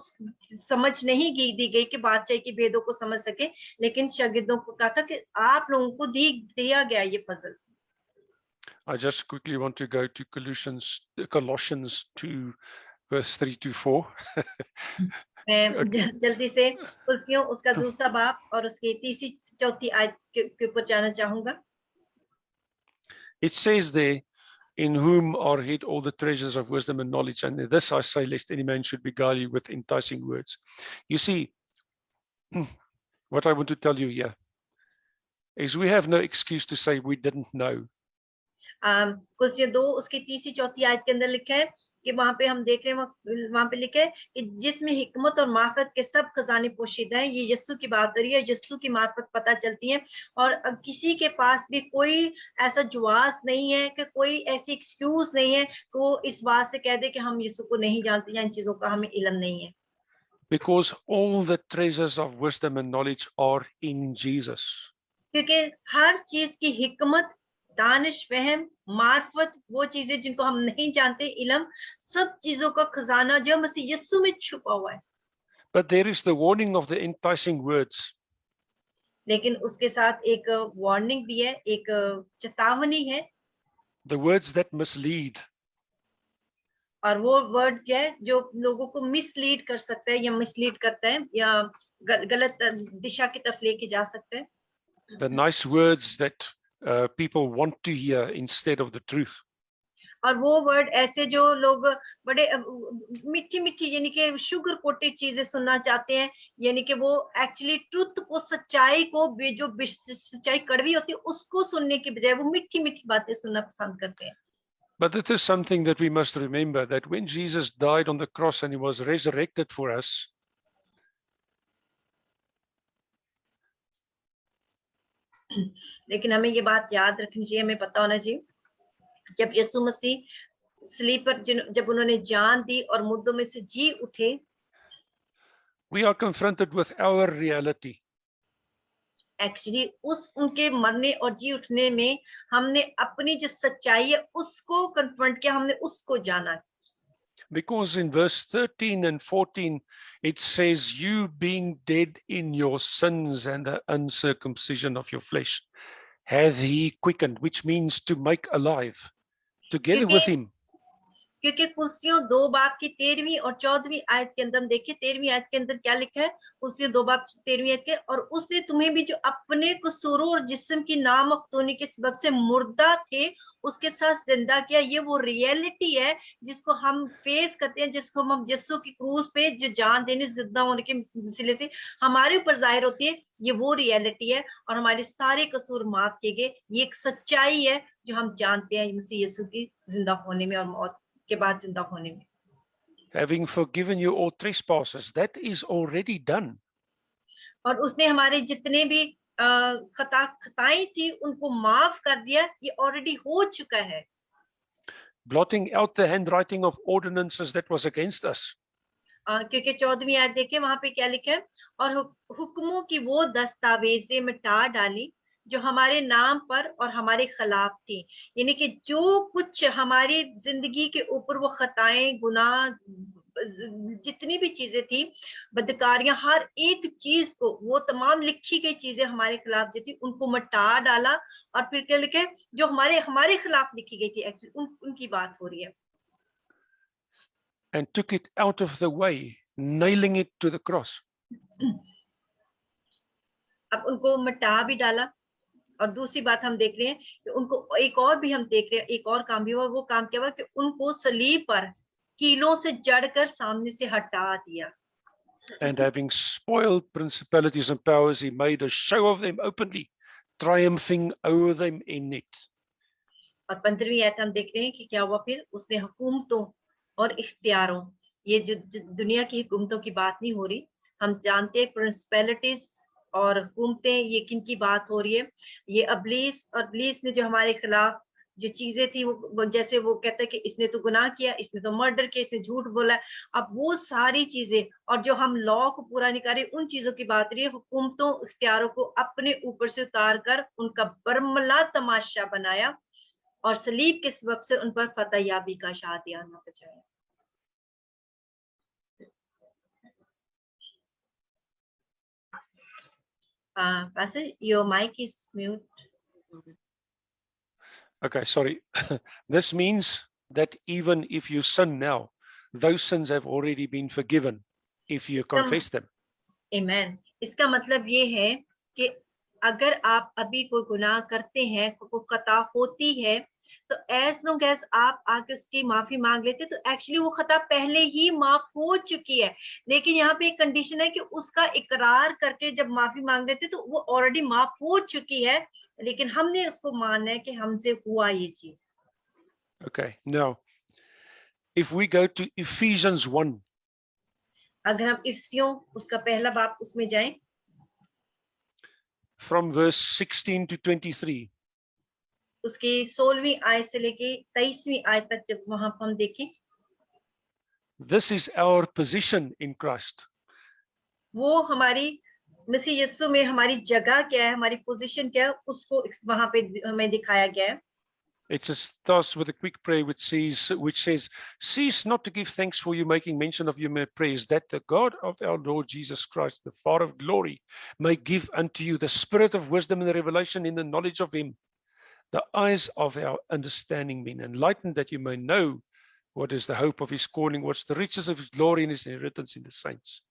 A: समझ नहीं दी गई कि बादशाही के भेदों को समझ सके, लेकिन शागिर्दों को कहा था कि आप लोगों को दिया गया ये फजल।
B: I just quickly want to go to Colossians 2, verse 3 to 4.
A: मैं जल्दी से कुलसियों उसका दूसरा बाब और उसकी तीसरी चौथी आयत के ऊपर जाना चाहूंगा।
B: It says there, in whom are hid all the treasures of wisdom and knowledge, and this I say, lest any man should beguile you with enticing words. You see, what I want to tell you here is we have no excuse to say we didn't know.
A: कुलसियों 2 उसकी तीसरी चौथी आयत के अंदर लिखा है कि वहां पे हम देख रहे हैं, वहां पे लिखा है कि जिसमें हिकमत और मार्फत के सब खजाने पोशीदा हैं। ये यीशु की बात हो रही है, यीशु की मार्फत पता चलती है, और किसी के पास भी कोई ऐसा जुआस नहीं है, कि कोई ऐसी एक्सक्यूज नहीं है कि वो इस बात से कह दे कि हम यीशु को नहीं जानते या इन चीजों का हमें इल्म नहीं है।
B: Because all the treasures of wisdom and knowledge are in Jesus.
A: क्योंकि हर चीज की हिकमत, दानिश, फहम, मार्फत, वो चीजें जिनको हम नहीं जानते, इल्म, सब चीजों का खजाना जो मसीह यीशु में छुपा हुआ है।
B: But there is the warning of the enticing words.
A: लेकिन उसके साथ एक वार्निंग भी है, एक चेतावनी है,
B: The words that mislead.
A: और वो वर्ड क्या है जो लोगों को मिसलीड कर सकता है या मिसलीड करता है या गलत दिशा की तरफ लेके जा सकता है.
B: The nice words that people want to hear instead of the truth.
A: और वो वर्ड ऐसे जो लोग बड़े मीठी मीठी यानी कि शुगर कोटेड चीजें सुनना चाहते हैं, यानी कि वो एक्चुअली ट्रुथ को, सच्चाई को, जो सच्चाई कड़वी होती है उसको सुनने के बजाय वो मीठी मीठी बातें सुनना पसंद करते हैं.
B: But it is something that we must remember, that when Jesus died on the cross and he was resurrected for us,
A: लेकिन हमें ये बात याद रखनी चाहिए, हमें पता होना चाहिए, जब यीशु मसीह सलीब पर जब उन्होंने जान दी और मुर्दों में से जी उठे,
B: we are confronted with our reality.
A: Actually उस उनके मरने और जी उठने में हमने अपनी जो सच्चाई है उसको कन्फ्रंट किया, हमने उसको जाना.
B: Because in verse 13 and 14, it says, you being dead in your sins and the uncircumcision of your flesh, hath he quickened, which means to make alive, together with him.
A: क्योंकि कुलसियों 2 बाब की 13वीं और 14वीं आयत के अंदर हम देखिए, 13वीं आयत के अंदर क्या लिखा है, कुलसियों 2 बाब 13वीं आयत के, और उसने तुम्हें भी जो अपने कसूरों और जिस्म की नामख्तूनी के सबब से मुर्दा थे उसके साथ जिंदा किया. ये वो रियलिटी है जिसको हम फेस करते हैं, जिसको हम यीशु की क्रूस पे जो जान देने जिंदा होने के वसीले से हमारे ऊपर जाहिर होती है, ये वो रियलिटी है, और हमारे सारे कसूर माफ किए गए. ये एक सच्चाई है जो हम जानते हैं मसीह यीशु की जिंदा होने में और मौत के बाद जिंदा होने में.
B: Having forgiven you all trespasses, that is already done.
A: और उसने हमारे जितने भी खताएं थी उनको माफ कर दिया, ये ऑलरेडी हो चुका है.
B: Blotting out the handwriting of ordinances that was against us.
A: क्योंकि 14वीं आयत देखिए वहां पे क्या लिखा है, और हुक्मों की वो दस्तावेजें मिटा डाली जो हमारे नाम पर और हमारे खिलाफ थी. यानी कि जो कुछ हमारी जिंदगी के ऊपर वो खताएं, गुनाह, जितनी भी चीजें थी, बदकारियां, हर एक चीज को, वो तमाम लिखी गई चीजें हमारे खिलाफ जो थी उनको मिटा डाला. और फिर क्या लिखे, जो हमारे खिलाफ लिखी गई थी एक्चुअली उनकी बात हो रही है.
B: And took it out of the way, nailing it to the cross.
A: अब उनको मिटा भी डाला. और दूसरी बात हम देख रहे हैं कि उनको एक और भी हम देख रहे हैं, एक और काम भी हुआ. वो काम क्या हुआ कि उनको सलीब पर कीलों से जड़कर सामने से हटा दिया.
B: And having spoiled principalities and powers, he made a show of them openly, triumphing over them in it.
A: और 15वीं आयत हम देख रहे हैं कि क्या हुआ फिर. उसने हुकूमतों और इख्तियारों, ये जो दुनिया की हुकूमतों की बात नहीं हो रही, हम जानते हैं प्रिंसिपैलिटीज और हुकूमतें, ये किन की बात हो रही है. ये अबलीस, और अबलीस ने जो हमारे खिलाफ जो चीजें थी वो जैसे वो कहता है कि इसने तो गुनाह किया, इसने तो मर्डर किया, इसने झूठ बोला. अब वो सारी चीजें और जो हम लॉ को पूरा नहीं कर रहे, उन चीजों की बात रही है. हुकूमतों, इख्तियारों को अपने ऊपर से उतार कर उनका बरमला तमाशा बनाया और सलीब के सबब से उन पर फतह याबी का शादियाना बचाया. Pastor, your mic is mute.
B: Okay, sorry. This means that even if you sin now, those sins have already been forgiven if you confess them.
A: Amen. इसका मतलब ये है कि अगर आप अभी कोई गुनाह करते हैं, कोई खता होती है, तो एज लॉन्ग एज आप आके उसकी माफी मांग लेते, तो एक्चुअली वो खता पहले ही माफ हो चुकी है. लेकिन यहाँ पे एक कंडीशन है कि उसका इकरार करके जब माफी मांग लेते तो वो ऑलरेडी माफ हो चुकी है, लेकिन हमने उसको मानना है कि हमसे हुआ ये चीज.
B: Okay, now if we go to Ephesians 1,
A: अगर हम इफिसियों उसका पहला बाब उसमें जाएं,
B: from verse 16 to 23,
A: उसकी 16वीं आयत से लेके 23वीं आयत तक जब वहां पर हम देखें,
B: this is our position in Christ.
A: वो हमारी मसीह यीशु में हमारी जगह क्या है, हमारी पोजीशन क्या है, उसको वहां पे हमें दिखाया गया है.
B: it just starts with a quick prayer which says, cease not to give thanks for you, making mention of your prayers, that the God of our Lord Jesus Christ, the Father of glory, may give unto you the spirit of wisdom and revelation in the knowledge of him, the eyes of our understanding being enlightened, that you may know what is the hope of his calling, what's the riches of his glory and his inheritance in the saints,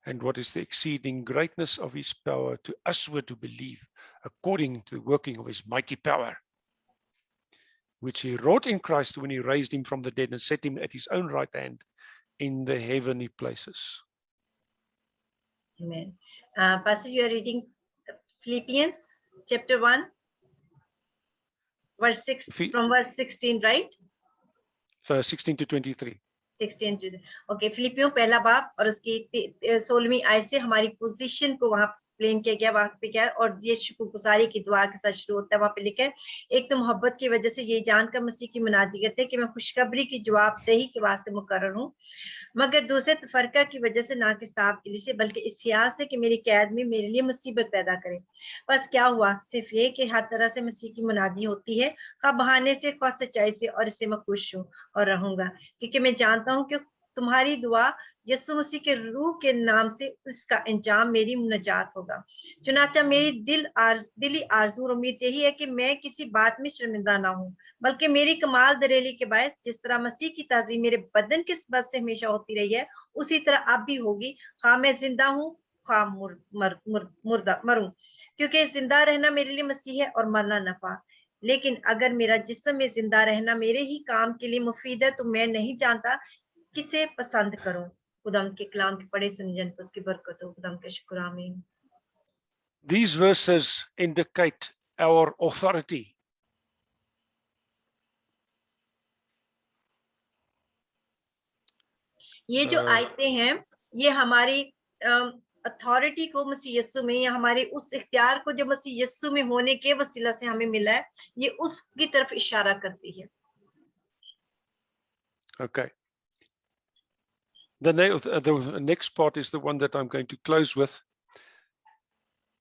B: and what is the exceeding greatness of his power to usward to believe, according to the working of his mighty power, which he wrought in Christ when he raised him from the dead and set him at his own right hand in the heavenly places.
A: Amen. Pastor, you are reading Philippians chapter 1, verse 6, from verse 16, right?
B: 16 to 23.
A: 16 to okay, फिलिपियों पहला बाब और उसकी 16वीं आयत से हमारी position को वहां explain किया गया, वहां पे क्या है, और ये शुक्रगुजारी की दुआ के साथ शुरू होता है। वहां पे लिखा है, एक तो मोहब्बत की वजह से ये जानकर मसीह की मुनादी करते हैं कि मैं खुशखबरी की जवाबदेही के वास्ते मुकर्रर हूँ, मगर दूसरे तफरका की वजह से, ना कि साफ दिली से, बल्कि इस ख्याल से कि मेरी कैद में मेरे लिए मुसीबत पैदा करे। बस क्या हुआ, सिर्फ ये कि हर तरह से मसीह की मुनादी होती है, खा बहाने से, खा सच्चाई से, और इससे मैं खुश हूँ और रहूंगा, क्योंकि मैं जानता हूँ कि तुम्हारी दुआ यीशु मसीह के रूह के नाम से इसका अंजाम मेरी नजात होगा। चुनाचा मेरी दिली आरज़ू और उम्मीद यही है कि मैं किसी बात में शर्मिंदा ना हूँ, बल्कि मेरी कमाल दरेली के बायस जिस तरह मसीह की ताज़ीम मेरे बदन के सबब से हमेशा होती रही है, उसी तरह अब भी होगी, खा मैं जिंदा हूँ खा मरूं, क्योंकि जिंदा रहना मेरे लिए मसीह है और मरना नफा। लेकिन अगर मेरा जिस्म में जिंदा रहना मेरे ही काम के लिए मुफीद है, तो मैं नहीं जानता किसे पसंद करूं। खुदाम के कलाम के पढ़े सुनजन पर उसकी बरकत हो। खुदाम का शुक्र, आमीन।
B: These verses indicate our authority.
A: ये जो आयतें हैं, ये हमारी अथॉरिटी को मसीह यीशु में, या हमारे उस इख्तियार को जो मसीह यीशु में होने के वसीला से हमें मिला है, ये उसकी तरफ इशारा करती है।
B: Okay. The next part is the one that I'm going to close with.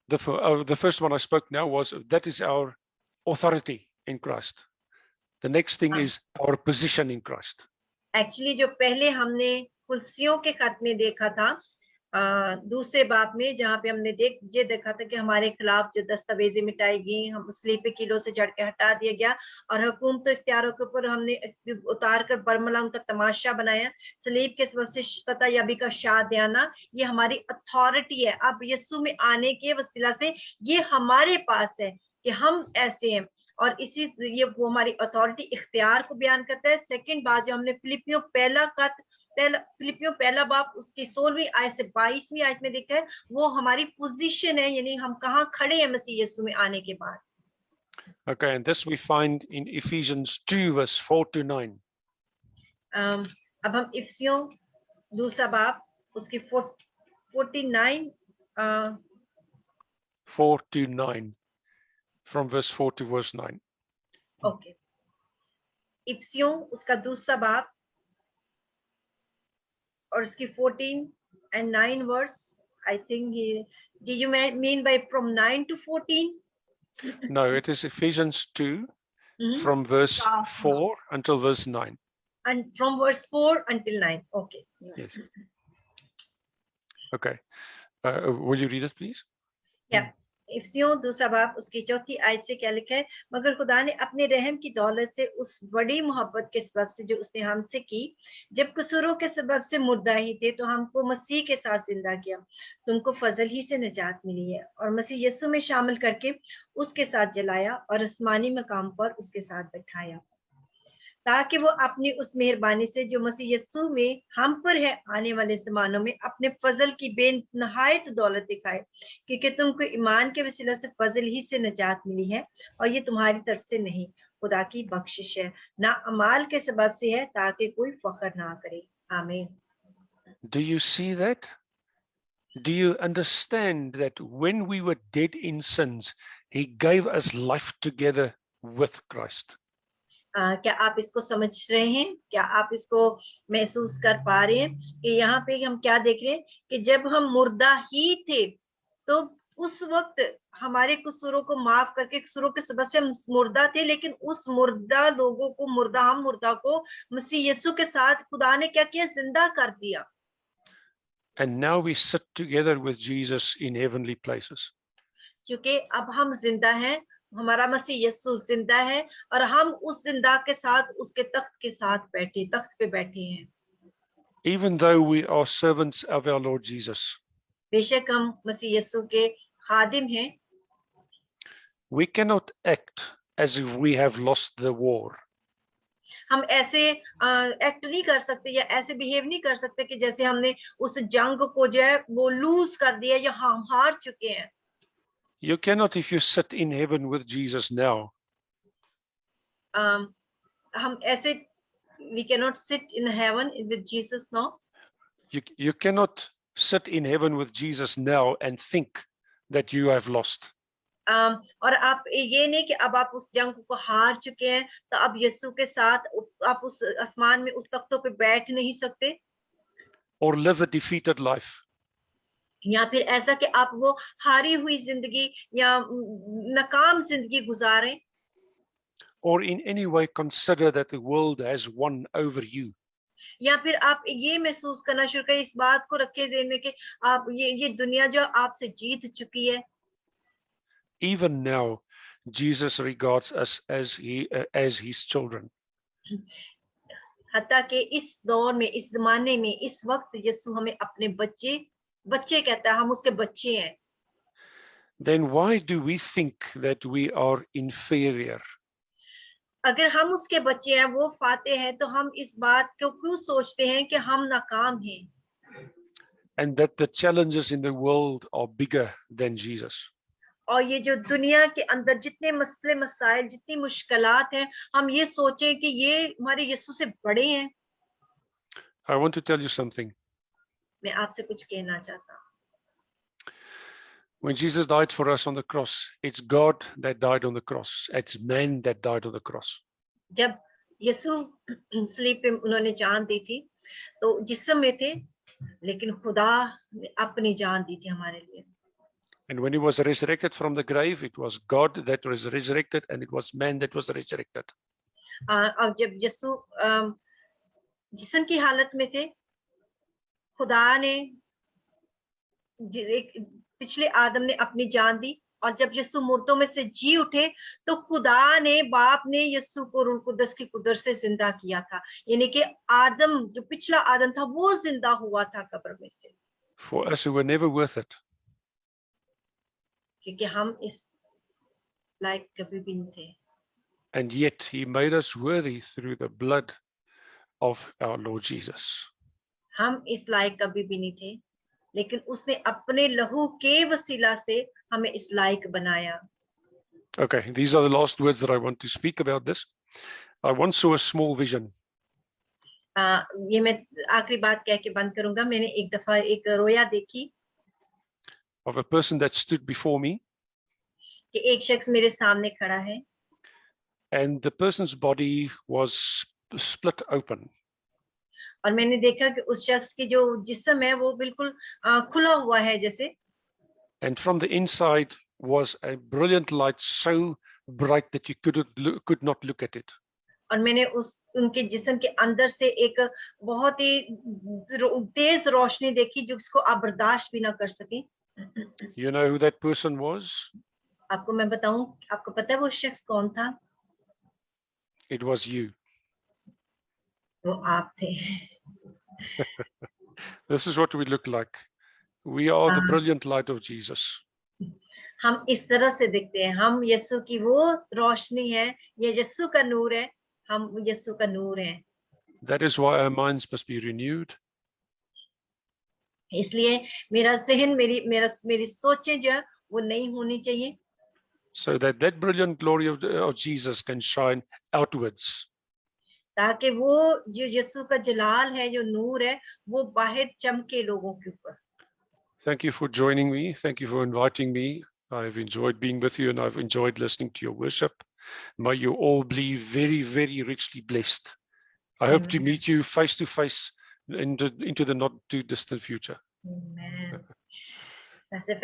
B: The first one I spoke now was, that is our authority in Christ. The next thing is our position in Christ.
A: Actually, जो पहले हमने कुलसियों के खत में देखा था, दूसरे बाब में, जहाँ पे हमने ये देखा था कि हमारे खिलाफ जो दस्तावेजें मिटाई गई, हम सलीब पे कीलों से जड़ के हटा दिया गया, और हुकूमत इख्तियारों के ऊपर हमने उतार कर बरमला उनका तमाशा बनाया। सलीब के सबब से फतह-याबी का शादियाना, ये हमारी अथॉरिटी है। अब यीशु में आने के वसीला से ये हमारे पास है कि हम ऐसे हैं, और इसी ये वो हमारी अथॉरिटी इख्तियार को बयान करता है। सेकंड बात जो हमने फिलिपियों पहला बाब उसकी 16वीं आयत से 22वीं आयत में देखा है, वो हमारी पोजीशन है, यानी हम कहाँ खड़े हैं मसीह यीशु में आने के बाद।
B: Okay, and this we find in Ephesians 2 verse 4 to 9.
A: अब हम इफिसियों दूसरा बाब उसकी 49
B: 4 to 9, from verse 4 to verse 9.
A: Okay. इफिसियों उसका दूसरा बाब और उसकी 14 and 9 verse. I think do you mean by from 9 to 14?
B: No, it is Ephesians 2 from verse 4 until verse 9.
A: And from verse 4 until 9. Okay.
B: Yes. Okay. Will you read it, please?
A: Yeah. इफिसियों दूसरा बाब उसकी 4थी आयत से क्या लिखा है, मगर खुदा ने अपने रहम की दौलत से उस बड़ी मोहब्बत के सबब से जो उसने हमसे की, जब कसूरों के सबब से मुर्दा ही थे, तो हमको मसीह के साथ जिंदा किया। तुमको फजल ही से निजात मिली है, और मसीह यीशु में शामिल करके उसके साथ जलाया और आसमानी मकाम पर उसके साथ बैठाया, ताकि वो अपनी उस मेहरबानी से जो मसीह यीशु में हम पर है आने वाले ज़मानों में अपने फजल की बेनहायत दौलत दिखाए, क्योंकि तुमको ईमान के वसीला से फजल ही से निजात मिली है, और ये तुम्हारी तरफ से नहीं, खुदा की बख्शिश है, ना अमाल के सबब से है, ताकि कोई फख्र ना करे। आमीन।
B: Do you see that? Do you understand that when we were dead in sins, he gave us life together with Christ?
A: क्या आप इसको समझ रहे हैं? क्या आप इसको महसूस कर पा रहे हैं कि यहाँ पे हम क्या देख रहे हैं कि जब हम मुर्दा ही थे, तो उस वक्त हमारे कसूरों को माफ करके कसूरों के सबब से हम मुर्दा थे, लेकिन उस मुर्दा लोगों को हम मुर्दा को मसीह यीशु के साथ खुदा ने क्या किया, जिंदा कर दिया।
B: And now we sit together with Jesus in heavenly places.
A: क्योंकि अब हम जिंदा हैं, हमारा मसीह यीशु जिंदा है और हम उस जिंदा के साथ उसके तख्त पे बैठे हैं।
B: Even though we are servants of our Lord Jesus,
A: बेशक हम मसीह यीशु के खादिम हैं,
B: we cannot act as if we have lost the war.
A: हम ऐसे एक्ट नहीं कर सकते या ऐसे बिहेव नहीं कर सकते कि जैसे हमने उस जंग को जो है वो लूज कर दिया या हम हार चुके हैं।
B: You cannot, if you sit in heaven with Jesus now,
A: हम ऐसे we cannot sit in heaven with Jesus now.
B: you cannot sit in heaven with Jesus now and think that you have lost.
A: और आप ये नहीं कि अब आप उस जंग को हार चुके हैं तो अब यीशु के साथ आप उस आसमान में उस तख्तों पे बैठ नहीं सकते,
B: Or live a defeated life.
A: या फिर ऐसा कि आप वो हारी हुई जिंदगी या नाकाम जिंदगी गुजारें,
B: Or in any way consider that the world has won over you.
A: या फिर आप ये महसूस करना शुरू करें, इस बात को रखे ज़हन में कि आप ये दुनिया जो आपसे जीत चुकी है।
B: Even now, Jesus regards us as his children.
A: हत्ता कि इस दौर में, इस जमाने में, इस वक्त यीशु हमें अपने बच्चे कहता है, हम उसके बच्चे हैं।
B: Then why do we think that we are inferior?
A: अगर हम उसके बच्चे हैं, वो फाते हैं, तो हम इस बात को क्यों सोचते हैं कि हम नाकाम हैं?
B: And that the challenges in the world are bigger than Jesus.
A: और ये जो दुनिया के अंदर जितने मसले मसाइल, जितनी मुश्किलात हैं, हम ये सोचें कि ये हमारे यीशु से बड़े हैं।
B: I want to tell you something.
A: मैं आपसे कुछ कहना चाहता हूँ।
B: When Jesus died for us on the cross, it's God that died on the cross. It's man that died on the cross.
A: जब यीशु सलीब पे उन्होंने जान दी थी, तो जिस्म में थे, लेकिन खुदा ने अपनी जान दी थी हमारे लिए।
B: And when he was resurrected from the grave, it was God that was resurrected and it was man that was resurrected.
A: अब जब यीशु जिस्म की हालत में थे, खुदा ने पिछले आदम ने अपनी जान दी, और जब यीशु मुर्दों में से जी उठे तो खुदा ने, बाप ने यीशु को रूह कुद्दस की कुदरत से जिंदा किया था। यानी कि आदम, जो पिछला आदम था, वो जिंदा हुआ था कब्र में से।
B: For us who were never worth it.
A: क्योंकि हम इस लायक कभी भी नहीं थे।
B: And yet he made us worthy through the blood of our Lord Jesus.
A: हम इस लायक कभी भी नहीं थे, लेकिन उसने अपने लहू के वसीला से हमें इस लायक बनाया।
B: Okay, these are the last words that I want to speak about this. I once saw a small vision.
A: ये मैं आखिरी बात कह के बंद करूंगा। मैंने एक दफा एक रोया देखी
B: Of a person that stood before me.
A: कि एक शख्स मेरे सामने खड़ा है,
B: And the person's body was split open.
A: और मैंने देखा कि उस शख्स की जो जिस्म है वो बिल्कुल खुला हुआ है जैसे।
B: And from the inside was a brilliant light, so bright that you could not look at it.
A: और मैंने उनके जिस्म के अंदर से एक बहुत ही तेज रोशनी देखी जिसको आप बर्दाश्त भी ना कर सके।
B: You know who that person was?
A: आपको मैं बताऊं, आपको पता है वो शख्स कौन था?
B: It was you.
A: वो आप थे।
B: This is what we look like. We are the brilliant light of Jesus.
A: हम इस तरह से दिखते हैं। हम यीशु की वो रोशनी है, ये यीशु का नूर है, हम यीशु का नूर हैं।
B: That is why our minds must be renewed.
A: इसलिए मेरा ज़हन, मेरी सोचें जो है वो नई होनी चाहिए।
B: So that brilliant glory of Jesus can shine outwards.
A: ताकि वो जो यीशु का जलाल है, जो नूर है, वो बाहर चमके लोगों के ऊपर।
B: Thank you for joining me. Thank you for inviting me. I've enjoyed being with you and I've enjoyed listening to your worship. May you all be very, very richly blessed. I hope to meet you face to face into the not too distant future.
A: Amen. Pastor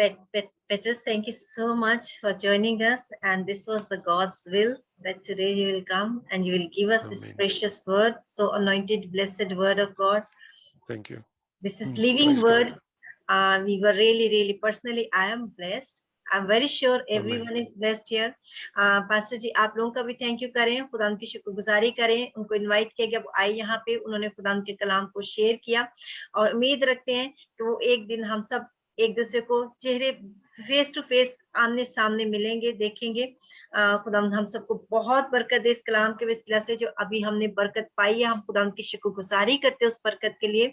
A: Petrus, thank you so much for joining us. And this was the God's will that today you will come and you will give us this
B: Amen.
A: precious word, so anointed, blessed word of God.
B: Thank you.
A: This is
B: Mm,
A: living
B: praise
A: word.
B: God.
A: We were really, personally, I am blessed. I'm very sure everyone is blessed here. Pastor ji, आप लोगों का भी thank you करें, खुदा की शुक्रगुजारी करें, उनको इनवाइट किया गया, वो आए यहाँ पे, उन्होंने खुदा के कलाम को शेयर किया और उम्मीद रखते हैं कि वो एक दिन हम सब एक दूसरे को चेहरे फेस टू फेस आमने सामने मिलेंगे, देखेंगे। खुदा हम सबको बहुत बरकत दे इस कलाम के वसीला से, जो अभी हमने बरकत पाई है, हम खुदा की शुक्रगुजारी करते हैं उस बरकत के लिए।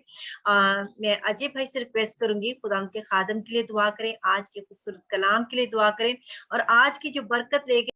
A: मैं अजय भाई से रिक्वेस्ट करूंगी, खुदा के खादम के लिए दुआ करें, आज के खूबसूरत कलाम के लिए दुआ करें और आज की जो बरकत लेके